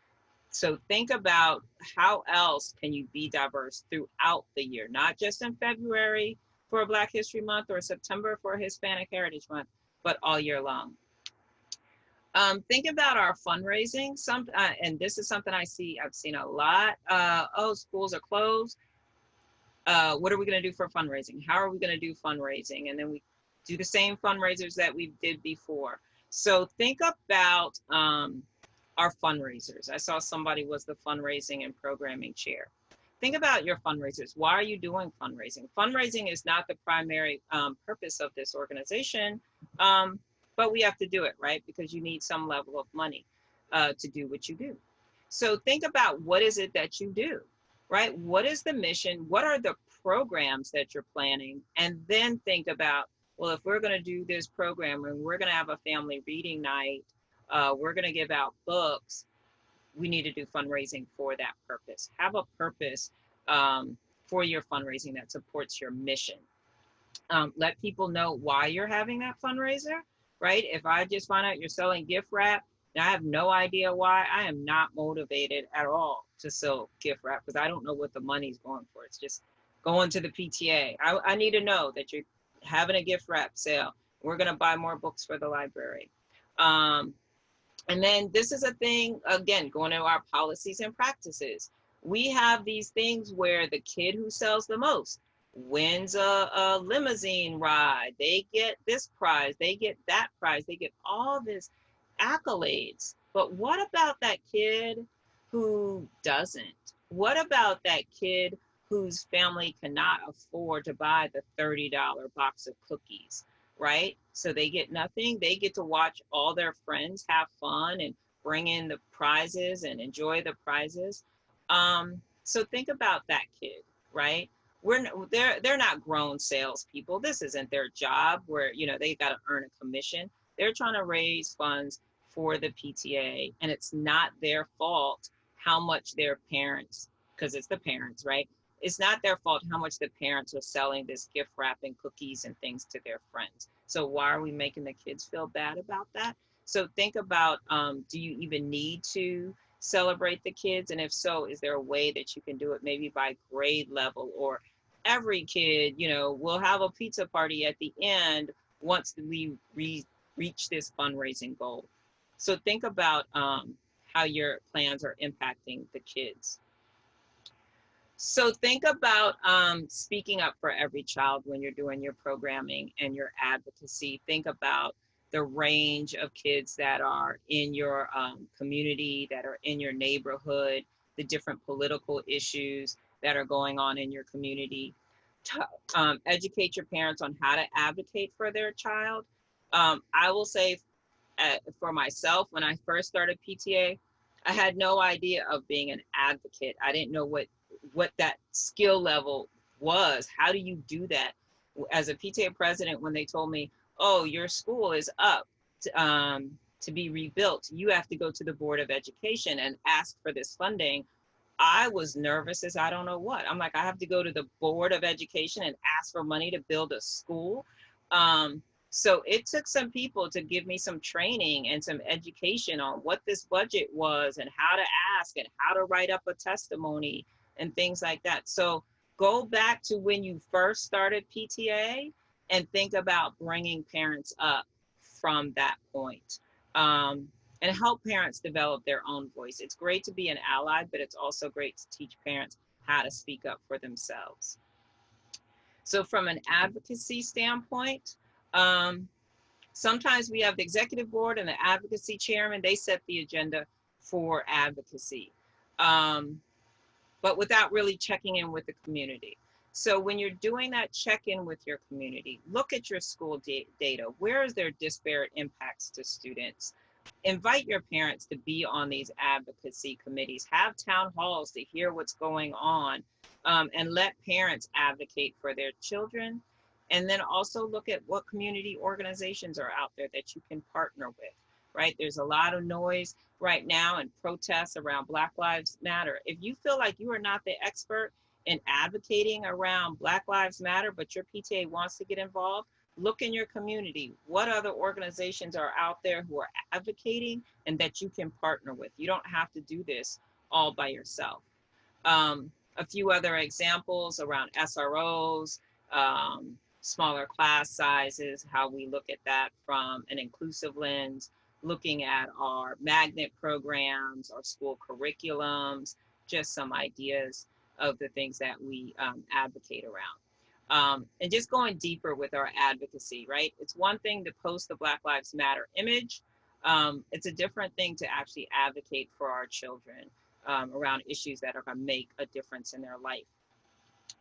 So think about how else can you be diverse throughout the year, not just in February for Black History Month or September for Hispanic Heritage Month, but all year long. Think about our fundraising. And this is something I've seen a lot. Oh, schools are closed. What are we going to do for fundraising? How are we going to do fundraising? And then we do the same fundraisers that we did before. So think about our fundraisers. I saw somebody was the fundraising and programming chair. Think about your fundraisers. Why are you doing fundraising? Fundraising is not the primary purpose of this organization, but we have to do it, right? Because you need some level of money to do what you do. So think about what is it that you do, right? What is the mission? What are the programs that you're planning? And then think about, well, if we're going to do this program and we're going to have a family reading night, we're going to give out books, we need to do fundraising for that purpose. Have a purpose for your fundraising that supports your mission. Let people know why you're having that fundraiser, right? If I just find out you're selling gift wrap, and I have no idea why, I am not motivated at all to sell gift wrap because I don't know what the money's going for. It's just going to the PTA. I need to know that you're having a gift wrap sale. We're going to buy more books for the library. And then this is a thing, again, going to our policies and practices. We have these things where the kid who sells the most wins a limousine ride. They get this prize, they get that prize, they get all this accolades. But what about that kid who doesn't? What about that kid whose family cannot afford to buy the $30 box of cookies? Right? So they get nothing. They get to watch all their friends have fun and bring in the prizes and enjoy the prizes. So think about that kid, right? They're not grown salespeople. This isn't their job where, they got to earn a commission. They're trying to raise funds for the PTA, and it's not their fault how much their parents, because it's the parents, right? It's not their fault how much the parents are selling this gift wrap and cookies and things to their friends. So why are we making the kids feel bad about that? So think about, do you even need to celebrate the kids? And if so, is there a way that you can do it maybe by grade level, or every kid, will have a pizza party at the end once we reach this fundraising goal. So think about how your plans are impacting the kids. So think about speaking up for every child when you're doing your programming and your advocacy. Think about the range of kids that are in your community, that are in your neighborhood, the different political issues that are going on in your community. Educate your parents on how to advocate for their child. I will say for myself, when I first started PTA, I had no idea of being an advocate. I didn't know what that skill level was. How do you do that? As a PTA president, when they told me, "Oh, your school is up to be rebuilt, you have to go to the Board of Education and ask for this funding," I was nervous as I don't know what. I'm like, I have to go to the Board of Education and ask for money to build a school. Um, so it took some people to give me some training and some education on what this budget was and how to ask and how to write up a testimony and things like that. So go back to when you first started PTA and think about bringing parents up from that point. Um, and help parents develop their own voice. It's great to be an ally, but it's also great to teach parents how to speak up for themselves. So from an advocacy standpoint, um, sometimes we have the executive board and the advocacy chairman, they set the agenda for advocacy, but without really checking in with the community. So when you're doing that check-in with your community, look at your school data. Where is there disparate impacts to students? Invite your parents to be on these advocacy committees, have town halls to hear what's going on, and let parents advocate for their children. And then also look at what community organizations are out there that you can partner with, right? There's a lot of noise right now and protests around Black Lives Matter. If you feel like you are not the expert in advocating around Black Lives Matter, but your PTA wants to get involved, look in your community. What other organizations are out there who are advocating and that you can partner with? You don't have to do this all by yourself. A few other examples around SROs, smaller class sizes, how we look at that from an inclusive lens, looking at our magnet programs, our school curriculums, just some ideas of the things that we advocate around. And just going deeper with our advocacy, right? It's one thing to post the Black Lives Matter image. It's a different thing to actually advocate for our children around issues that are going to make a difference in their life.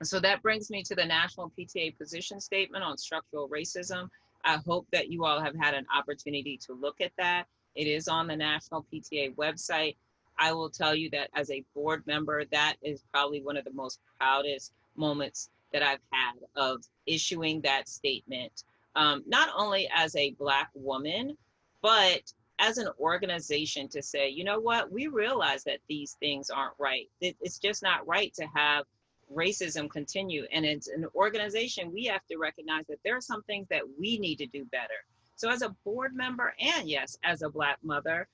So that brings me to the National PTA Position Statement on Structural Racism. I hope that you all have had an opportunity to look at that. It is on the National PTA website. I will tell you that as a board member, that is probably one of the most proudest moments that I've had of issuing that statement, not only as a Black woman, but as an organization to say, you know what, we realize that these things aren't right. It's just not right to have racism continue. And it's an organization, we have to recognize that there are some things that we need to do better. So as a board member, and yes, as a Black mother,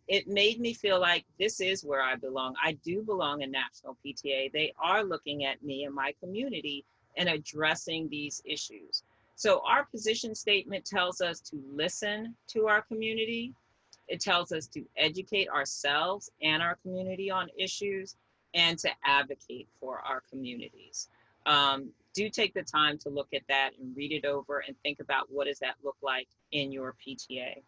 it made me feel like this is where I belong. I do belong in National PTA. They are looking at me and my community and addressing these issues. So our position statement tells us to listen to our community. It tells us to educate ourselves and our community on issues and to advocate for our communities. Do take the time to look at that and read it over and think about what does that look like in your PTA.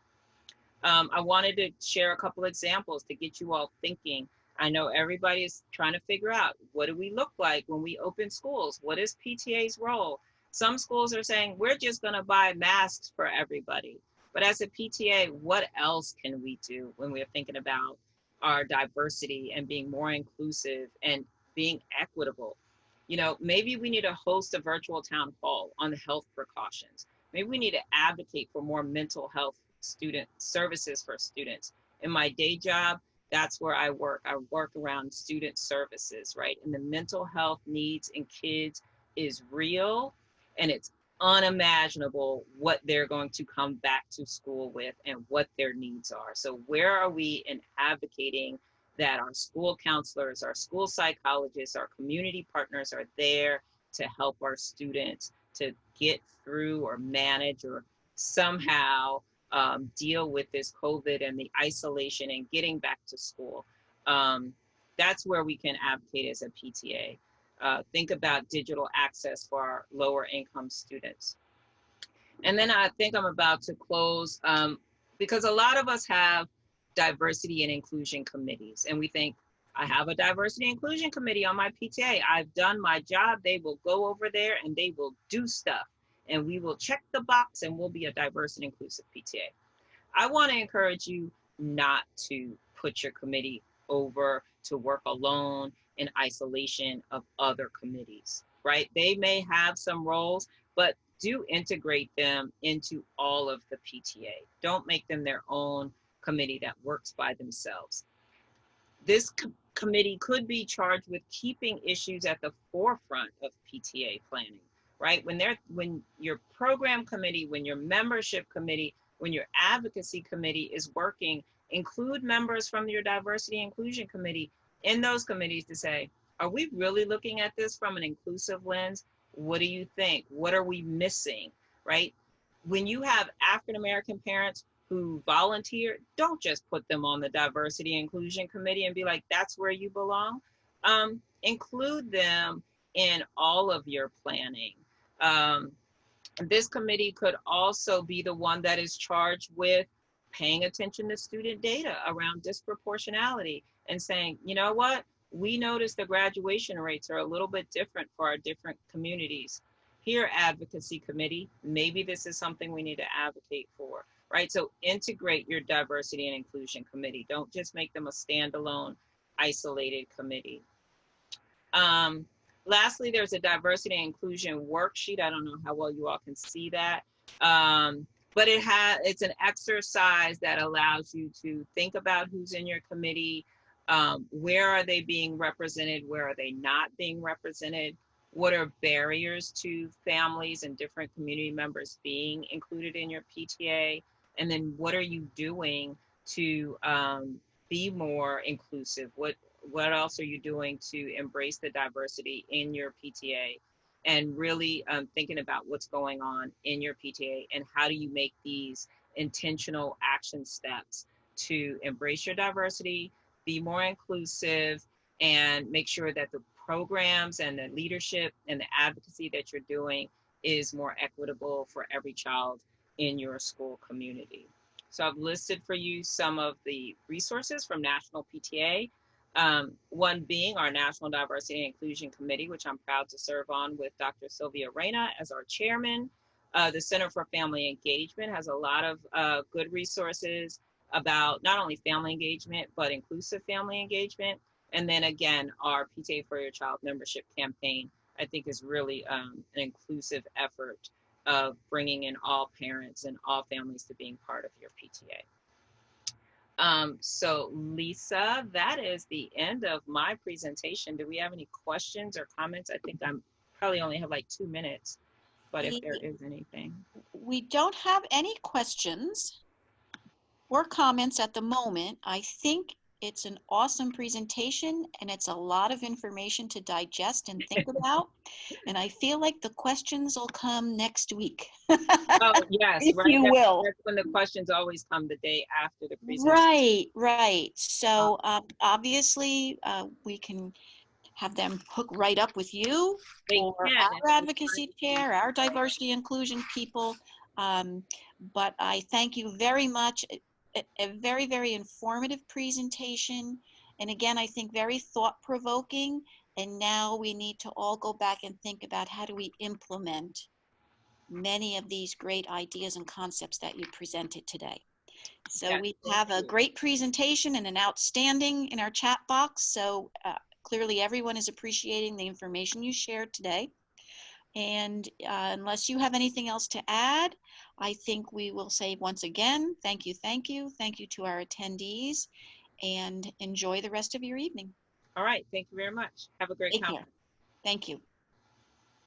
I wanted to share a couple examples to get you all thinking. I know everybody is trying to figure out, what do we look like when we open schools? What is PTA's role? Some schools are saying, we're just going to buy masks for everybody. But as a PTA, what else can we do when we're thinking about our diversity and being more inclusive and being equitable? You know, maybe we need to host a virtual town hall on the health precautions. Maybe we need to advocate for more mental health student services for students. In my day job, that's where I work. I work around student services, right? And the mental health needs in kids is real, and it's unimaginable what they're going to come back to school with and what their needs are. So where are we in advocating that our school counselors, our school psychologists, our community partners are there to help our students to get through or manage or somehow deal with this COVID and the isolation and getting back to school. That's where we can advocate as a PTA. Think about digital access for our lower income students. And then I think I'm about to close because a lot of us have diversity and inclusion committees, and we think, I have a diversity and inclusion committee on my PTA. I've done my job. They will go over there and they will do stuff, and we will check the box and we'll be a diverse and inclusive PTA. I want to encourage you not to put your committee over to work alone in isolation of other committees, right? They may have some roles, but do integrate them into all of the PTA. Don't make them their own committee that works by themselves. This committee could be charged with keeping issues at the forefront of PTA planning, right? When your program committee, when your membership committee, when your advocacy committee is working, include members from your diversity inclusion committee in those committees to say, are we really looking at this from an inclusive lens? What do you think? What are we missing, right? When you have African American parents who volunteer, don't just put them on the diversity inclusion committee and be like, that's where you belong. Include them in all of your planning. This committee could also be the one that is charged with paying attention to student data around disproportionality and saying, you know what, we notice the graduation rates are a little bit different for our different communities. Here, advocacy committee, maybe this is something we need to advocate for, right? So integrate your diversity and inclusion committee. Don't just make them a standalone, isolated committee. Lastly, there's a diversity and inclusion worksheet. I don't know how well you all can see that, but it's an exercise that allows you to think about who's in your committee, where are they being represented, where are they not being represented, what are barriers to families and different community members being included in your PTA, and then what are you doing to be more inclusive? What else are you doing to embrace the diversity in your PTA? And really thinking about what's going on in your PTA and how do you make these intentional action steps to embrace your diversity, be more inclusive, and make sure that the programs and the leadership and the advocacy that you're doing is more equitable for every child in your school community. So I've listed for you some of the resources from National PTA. One being our National Diversity and Inclusion Committee, which I'm proud to serve on with Dr. Sylvia Reyna as our chairman. The Center for Family Engagement has a lot of good resources about not only family engagement, but inclusive family engagement. And then again, our PTA for Your Child membership campaign, I think is really an inclusive effort of bringing in all parents and all families to being part of your PTA. So Lisa, that is the end of my presentation. Do we have any questions or comments? I think I'm probably only have like 2 minutes, but if there is anything. We don't have any questions or comments at the moment. I think it's an awesome presentation and it's a lot of information to digest and think about. And I feel like the questions will come next week. Oh, yes, if right. you will. That's when the questions always come the day after the presentation. Right, right. So obviously we can have them hook right up with you or our advocacy chair, our diversity inclusion people. But I thank you very much. A very, very informative presentation. And again, I think very thought-provoking. And now we need to all go back and think about how do we implement many of these great ideas and concepts that you presented today. So yes, we have a great presentation and an outstanding in our chat box. So clearly everyone is appreciating the information you shared today. And unless you have anything else to add, I think we will say once again, thank you, thank you. Thank you to our attendees and enjoy the rest of your evening. All right. Thank you very much. Have a great conference. Thank you.